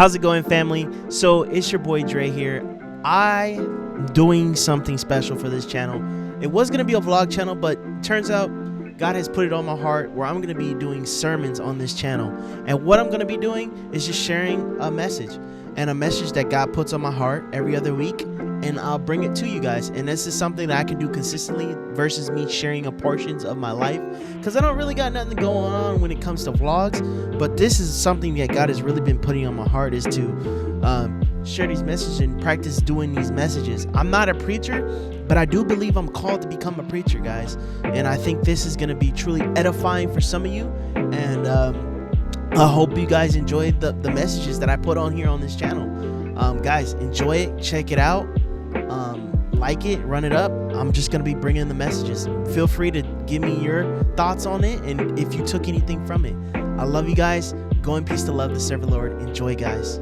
How's it going, family? So it's your boy Dre here. I'm doing something special for this channel. It was going to be a vlog channel, but turns out God has put it on my heart where I'm going to be doing sermons on this channel. And what I'm going to be doing is just sharing a message, and a message that God puts on my heart every other week, and I'll bring it to you guys. And this is something that I can do consistently versus me sharing a portions of my life, because I don't really got nothing going on when it comes to vlogs. But this is something that God has really been putting on my heart, is to share these messages and practice doing these messages. I'm not a preacher, but I do believe I'm called to become a preacher, guys. And I think this is going to be truly edifying for some of you. And I hope you guys enjoy the messages that I put on here on this channel. Guys, enjoy it, check it out, like it, run it up. I'm just going to be bringing the messages. Feel free to give me your thoughts on it and if you took anything from it. I love you guys. Go in peace to love, to serve the Lord. Enjoy, guys.